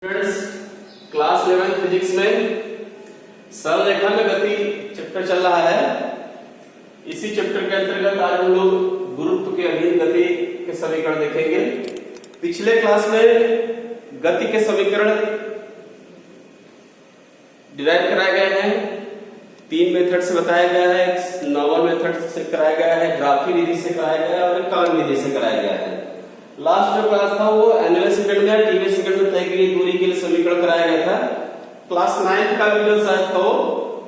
Students, class 11 physics में सरल रेखा में गति चैप्टर चल रहा है। इसी चैप्टर के अंतर्गत आज हम लोग गुरुत्व के अधीन गति के समीकरण देखेंगे। पिछले क्लास में गति के समीकरण डिराइव कराए गए हैं, 3 मेथड से बताया गया है। एक नॉर्मल मेथड से कराया गया है, ग्राफी विधि से कराया गया है और एक कलन विधि से कराया गया है। लास्ट जो क्लास था वो एनवे सेकंड में टीवी सेकंड में तय की गई दूरी के लिए समीकरण कराया गया था। क्लास 9 का वीडियो शायद था वो,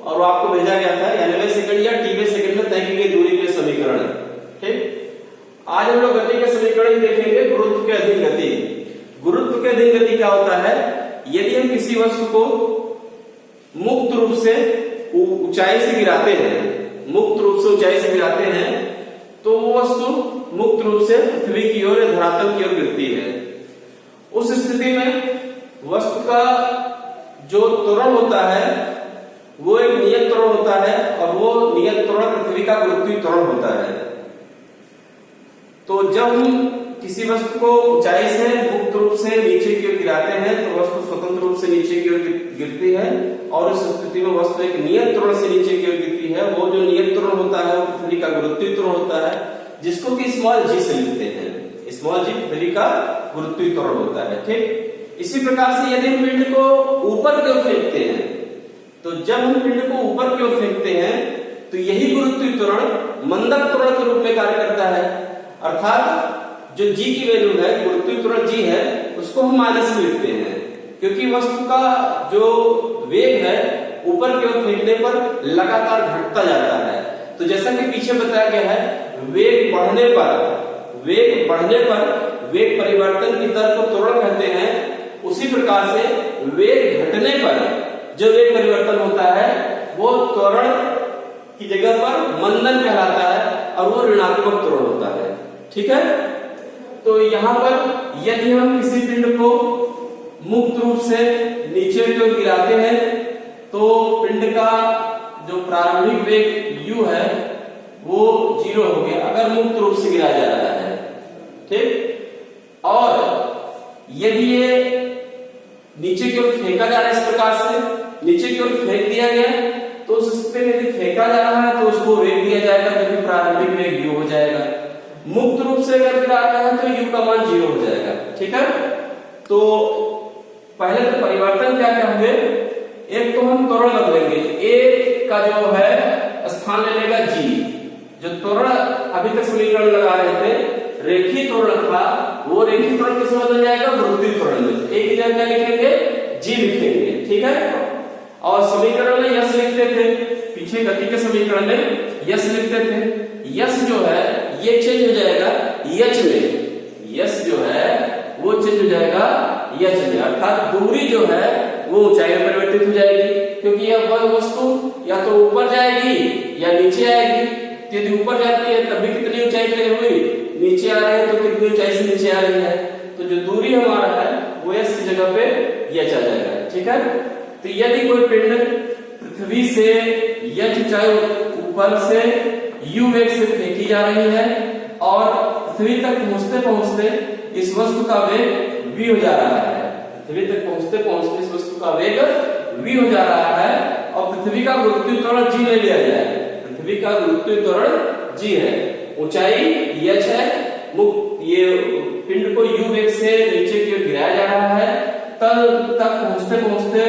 और वो आपको भेजा गया था एनवे सेकंड या टीवी सेकंड में तय की गई दूरी के समीकरण। ठीक, आज हम लोग गति के समीकरण देखेंगे। गुरुत्व के अधीन गति। गुरुत्व के अधीन गति क्या होता है? यदि हम किसी वस्तु को मुक्त रूप से ऊंचाई से गिराते हैं, मुक्त रूप से ऊंचाई से गिराते हैं, तो वो वस्तु मुक्त रूप से पृथ्वी की ओर या धरातल की ओर गिरती है। उस स्थिति में वस्तु का जो त्वरण होता है वो एक नियत त्वरण होता है, और वो नियत त्वरण पृथ्वी का गुरुत्वीय त्वरण होता है। तो जब हम किसी वस्तु को ऊंचाई से मुक्त रूप से नीचे की ओर गिराते हैं तो वस्तु स्वतंत्र रूप से नीचे की ओर गिरती है, और इस स्थिति में वस्तु एक नियत त्वरण से नीचे की ओर गिरती है। वो जो नियत त्वरण होता है वो पृथ्वी का गुरुत्वीय त्वरण होता है, जिसको कि स्मॉल जी से लिखते हैं। स्मॉल जी पृथ्वी का गुरुत्वीय त्वरण होता है। ठीक, इसी प्रकार से यदि हम पिंड को ऊपर की ओर फेंकते हैं, तो जब हम पिंड को ऊपर की ओर फेंकते हैं तो यही गुरुत्वीय त्वरण मंदक त्वरण के रूप में कार्य करता है। अर्थात जो जी की वैल्यू है, गुरुत्वीय त्वरण जी है, उसको हम माइनस में लिखते हैं, क्योंकि वस्तु का जो वेग है ऊपर की ओर फेंकने पर लगातार घटता जाता है। तो जैसा कि पीछे बताया गया है, वेग बढ़ने पर वेग परिवर्तन की दर को त्वरण कहते हैं। उसी प्रकार से वेग घटने पर जो वेग परिवर्तन होता है वो त्वरण की जगह पर मंदन कहलाता है, और वो ऋणात्मक त्वरण होता है। ठीक है, तो यहाँ पर यदि हम किसी पिंड को मुक्त रूप से नीचे की ओर गिराते हैं तो पिंड का जो प्रारंभिक वेग u है वो 0 हो गया, अगर मुक्त रूप से गिराया जा रहा है। ठीक, और यदि ये नीचे की ओर फेंका जा रहा है, इस प्रकार से नीचे की ओर फेंक दिया गया, तो उस स्थिति में यदि फेंका जा रहा है तो उसको वेग दिया जाएगा जो कि प्रारंभिक वेग u हो जाएगा। मुक्त रूप से अगर गिरा रहा है तो u का मान 0 हो जाएगा। ठीक है, तो पहले तो परिवर्तन क्या क्या हुए, एक तो हम त्वरण बदलेंगे, a का जो है स्थान ले लेगा g। जो त्वरण अभी तक समीकरण लगा रहे थे रेखीय त्वरण था, वो रेखीय त्वरण किस में बदल जाएगा? गुरुत्वीय त्वरण में। एक की जगह क्या लिखेंगे? g लिखेंगे। ठीक है, और समीकरण में यश लिखते थे, पीछे गति के समीकरण में यश लिखते थे। यश जो है ये चेंज हो जाएगा यच में, यश जो है वो चेंज हो जाएगा यच में, अर्थात दूरी जो है वो ऊंचाई में परिवर्तित हो जाएगी, क्योंकि यह वस्तु या तो ऊपर जाएगी या नीचे आएगी। यदि ऊपर जाती है तब भी कितनी ऊंचाई पे हुई, नीचे आ रहे हैं तो कितनी ऊंचाई से नीचे आ रही है, तो जो दूरी हमारा है वो यश की जगह पे यच आ जाएगा। ठीक है, तो यदि कोई पिंड पृथ्वी से यच ऊंचाई ऊपर से u वेग से फेंकी जा रही है और पृथ्वी तक पहुंचते पहुंचते इस वस्तु का वेग v हो जा रहा है, पृथ्वी तक पहुंचते पहुंचते इस वस्तु का वेग v हो जा रहा है, और पृथ्वी का गुरुत्वीय त्वरण g ले लिया जाए। पृथ्वी का गुरुत्वीय त्वरण g है, ऊंचाई h है, ये पिंड को u वेग से नीचे की ओर गिराया जा रहा है, तल तक पहुंचते पहुंचते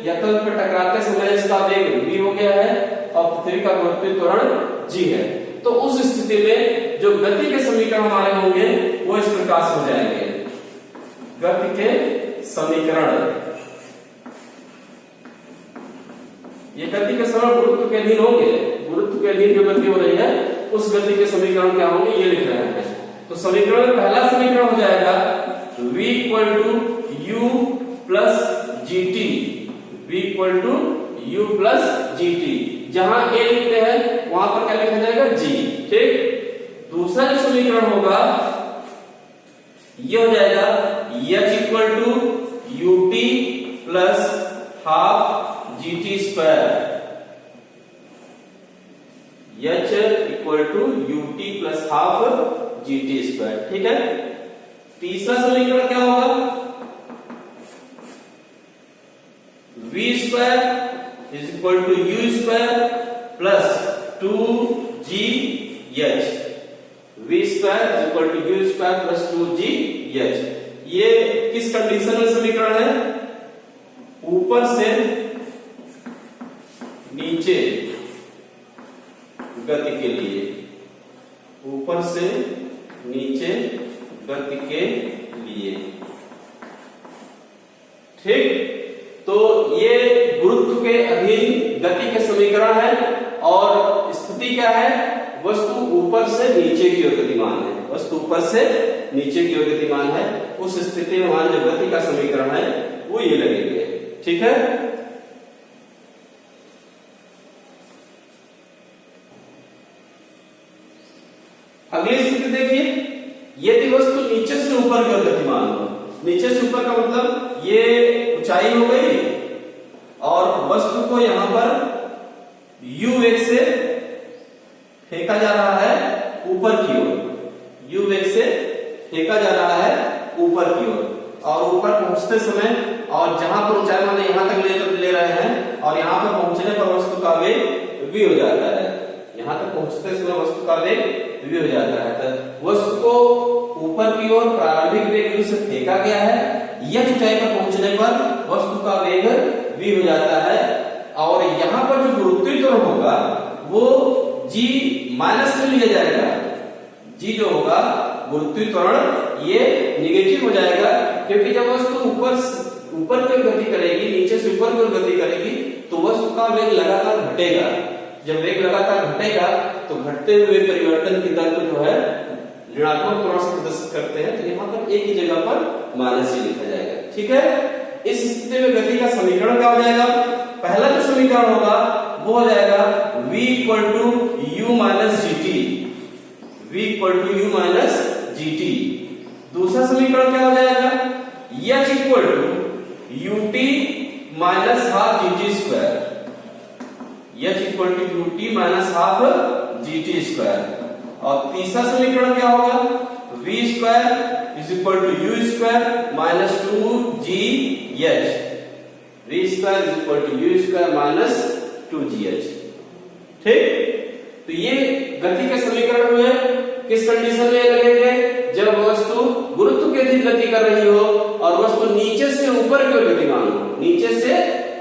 या तल पर टकराते समय इसका वेग v हो गया है, और पृथ्वी का गुरुत्वीय त्वरण g है। तो उस स्थिति में जो गति के समीकरण हमारे होंगे वो इस प्रकार से हो जाएंगे। गति के समीकरण, ये गति के समीकरण गुरुत्व के अधीन होंगे। गुरुत्व के अधीन जो गति हो रही है उस गति के समीकरण क्या होंगे ये लिख रहे हैं। तो समीकरण में पहला समीकरण हो जाएगा v = u + gt, v = u + gt। जहां a लिखते हैं वहां पर क्या लिखा जाएगा? g। ठीक, दूसरा जो समीकरण होगा ये हो जाएगा h = ut + ½ gt²। h = ut + ½ gt²। ठीक है, तीसरा समीकरण क्या होगा? v square is equal to u square plus 2gh। v square is equal to u square plus 2gh। ये किस कंडीशन में समीकरण है? ऊपर से नीचे गति के लिए, ऊपर से नीचे गति के लिए। ठीक, तो ये गुरुत्व के अधीन गति के समीकरण है और स्थिति क्या है? वस्तु ऊपर से नीचे की ओर गतिमान है, वस्तु ऊपर से नीचे की ओर गतिमान है। उस स्थिति में हमारा जो गति का समीकरण है वो ये लगेंगे। ठीक है, अगली स्थिति देखिए, यदि वस्तु नीचे से ऊपर की ओर गतिमान हो, नीचे से ऊपर का मतलब ये ऊंचाई हो गई और वस्तु को यहां पर u वेग से फेंका जा रहा है ऊपर की ओर, u वेग से फेंका जा रहा है ऊपर की ओर, और ऊपर पहुंचते समय और जहां पर ऊंचाई माने यहां तक ले रहे हैं और यहां पर पहुंचने पर वस्तु का वेग v हो जाता है। यहां तक पहुंचते समय वस्तु का वेग v हो जाता है। तो वस्तु को ऊपर की ओर प्रारंभिक वेग u से फेंका गया है, यह ऊंचाई पर पहुंचने पर वस्तु का वेग v हो जाता है और यहां पर जो गुरुत्वीय त्वरण होगा वो g माइनस में लिया जाएगा। g जो होगा गुरुत्वीय त्वरण ये निगेटिव हो जाएगा, क्योंकि जब वस्तु ऊपर की ओर गति करेगी, नीचे से ऊपर की ओर गति करेगी तो वस्तु का वेग लगातार घटेगा। जब वेग लगातार घटेगा तो घटते हुए परिवर्तन की दर को जो है ऋणात्मक त्वरण से प्रदर्शित करते हैं। तो यहाँ पर एक ही जगह पर माइनस ही लिखा जाएगा। ठीक है, इस स्थिति में गति का समीकरण क्या हो जाएगा? पहला जो समीकरण होगा वो हो जाएगा v equal to u minus gt, v equal to u minus gt। दूसरा समीकरण क्या हो जाएगा? h equal to ut minus half gt square, h equal to ut minus half gt square. और तीसरा समीकरण क्या होगा? v square is equal to u square minus 2gh, v square is equal to u square minus 2gh। ठीक, तो ये गति के समीकरण हुए। किस कंडीशन में लगेंगे? जब वस्तु गुरुत्व के अधीन गति कर रही हो और वस्तु नीचे से ऊपर की ओर गतिमान हो, नीचे से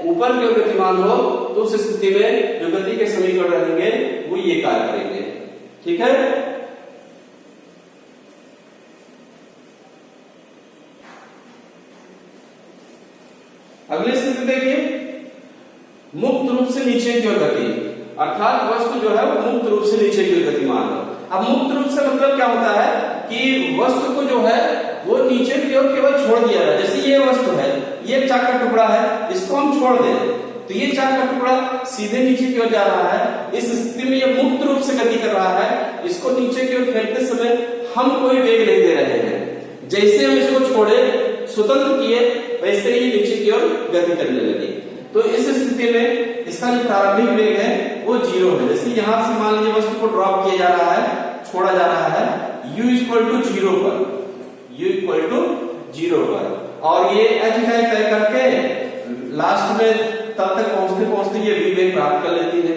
ऊपर की ओर गतिमान हो, तो उस स्थिति में जो गति के समीकरण रहेंगे वो ये कार्य करेंगे। ठीक है, अगली स्थिति देखिए, मुक्त रूप से नीचे की ओर गति, अर्थात वस्तु जो है वो मुक्त रूप से नीचे की ओर गतिमान है। अब मुक्त रूप से मतलब क्या होता है कि वस्तु को जो है वो नीचे की ओर केवल छोड़ दिया जाए। जैसे ये वस्तु है, ये चाक का टुकड़ा है, इसको हम छोड़ दें तो ये चाक का टुकड़ा सीधे नीचे की ओर जा रहा है। इस स्थिति में ये मुक्त रूप से गति कर रहा है। इसको नीचे की ओर फेंकते समय हम कोई वेग नहीं दे रहे हैं। जैसे हम इसको छोड़े, स्वतंत्र किए, वैसे ही नीचे की ओर गति करने लगी। तो इस स्थिति में इसका जो प्रारंभिक वेग है वो 0 है। जैसे यहां से मान लीजिए वस्तु को ड्रॉप किया जा रहा है, छोड़ा जा रहा है u इक्वल टू 0 पर, u इक्वल टू 0 पर, और ये h तय करके लास्ट में तब तक पहुंचते पहुंचते ये v वेग प्राप्त कर लेती है।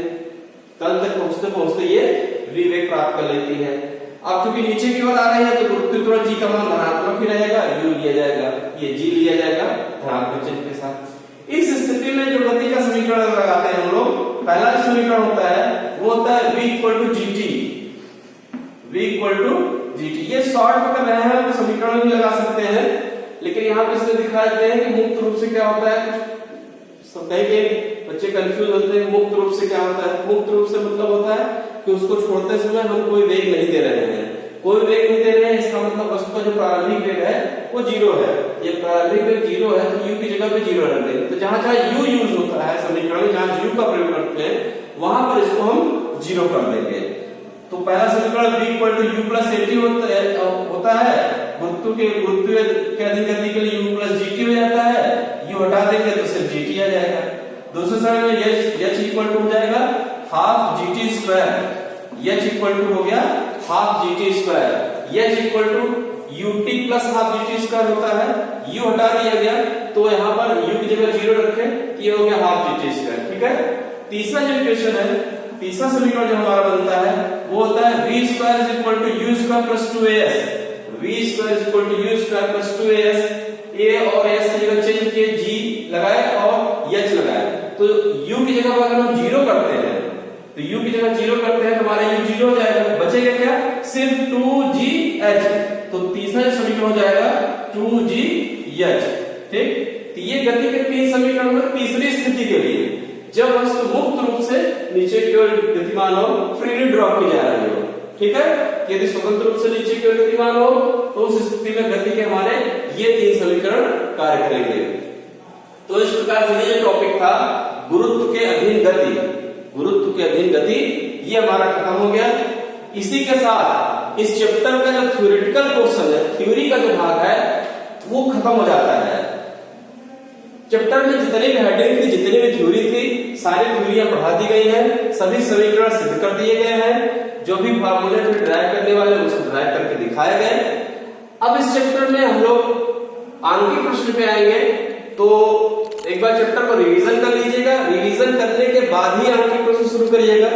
तब तक पहुंचते पहुंचते ये v वेग प्राप्त कर लेती है। अब चूंकि नीचे की ओर आ रही है तो गुरुत्वीय त्वरण g का मान धनात्मक ही रहेगा, u लिया जाएगा, ये g लिया जाएगा धनात्मक चिन्ह के साथ। इस स्थिति में जो गति का समीकरण लगाते हैं हम लोग, पहला जो समीकरण होता है वो होता है v equal to gt, v equal to gt। ये शॉर्ट में कर रहे हैं, समीकरण भी लगा सकते हैं, लेकिन यहाँ पे इसलिए दिखा देते हैं कि मुक्त रूप से क्या होता है। कुछ कई बच्चे कंफ्यूज होते हैं, मुक्त रूप से क्या होता है। मुक्त रूप से मतलब होता है कि उसको छोड़ते समय हम कोई वेग नहीं दे रहे हैं, कोई वेग नहीं दे रहे हैं। इसका मतलब वस्तु का जो प्रारंभिक वेग है वो 0 है। ये प्रारंभिक वेग 0 है तो u की जगह पे 0 रख देंगे। तो जहां जहां u यूज होता है समीकरण में, जहां u का प्रयोग करते हैं वहां पर इसको हम 0 कर देंगे। तो पहला समीकरण v equal to u plus at होता है। गुरुत्व के अधीन गति के लिए u प्लस gt हो जाता है। u हटा देंगे तो सिर्फ gt आ जाएगा। दूसरे समय में h इक्वल टू हो जाएगा half gt square, h equal to हो गया half gt square, h equal to ut plus half dt square होता है, u हटा दिया गया तो यहाँ पर u की जगह 0 रखे, ये हो गया हाफ dt स्क्वायर। ठीक है, तीसरा जो इक्वेशन है, तीसरा समीकरण जो हमारा बनता है वो होता है v square is equal to u square plus 2as, v square is equal to u square plus 2as, a और s की जगह चेंज किए, g लगाए और h लगाए, तो u की जगह अगर हम 0 करते हैं तो u की जगह 0 करते हैं तो हमारा u 0 हो जाएगा, बचेगा क्या, सिर्फ 2gh, तो तीसरा समीकरण हो जाएगा 2gh। ठीक, तो ये गति के तीन समीकरण में तीसरी स्थिति के लिए जब वस्तु मुक्त रूप से नीचे की ओर गतिमान हो, फ्रीली ड्रॉप की जा रही हो। ठीक है, यदि स्वतंत्र रूप से नीचे की ओर गतिमान हो तो उस स्थिति में गति के हमारे ये तीन समीकरण कार्य करेंगे। तो इस प्रकार से ये टॉपिक था गुरुत्व के अधीन गति, गुरुत्व के अधीन गति, ये हमारा खत्म हो गया। इसी के साथ इस चैप्टर का जो थ्योरेटिकल पोर्शन है, थ्योरी का जो भाग है वो खत्म हो जाता है। चैप्टर में जितनी भी हेडिंग थी, जितनी भी थ्योरी थी, सारी थ्योरियां पढ़ा दी गई हैं, सभी समीकरण सिद्ध कर दिए गए हैं, जो भी फार्मूले थे ड्राइव करने वाले उसको ड्राइव करके दिखाए गए। अब इस चैप्टर में हम लोग आंकिक प्रश्न पे आएंगे, तो एक बार चैप्टर को रिवीजन कर लीजिएगा, रिवीजन करने के बाद ही आंकिक प्रश्न शुरू करिएगा,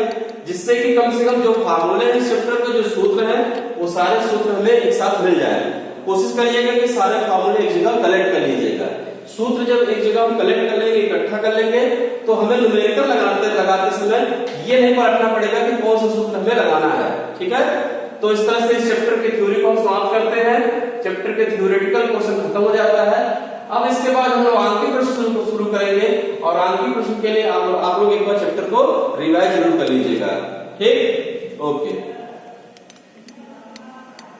जिससे कि कम से कम जो फार्मूले हैं इस चैप्टर के, जो सूत्र हैं वो सारे सूत्र हमें एक साथ मिल जाए। कोशिश करिएगा कि सारे फार्मूले एक जगह कलेक्ट कर लीजिएगा। सूत्र जब एक जगह हम कलेक्ट कर लेंगे, इकट्ठा कर लेंगे, तो हमें न्यूमेरिकल लगाते समय ये नहीं परखना पड़ेगा कि कौन सा सूत्र हमें लगाना है। ठीक है, तो इस तरह से इस चैप्टर की थ्योरी को हम समाप्त करते हैं, चैप्टर के थ्योरेटिकल पोर्शन खत्म हो जाता है। अब इसके बाद हम लोग आंकिक प्रश्न को शुरू करेंगे, और आंकिक प्रश्न के लिए आप लोग एक बार चैप्टर को रिवाइज जरूर कर लीजिएगा। ठीक, ओके।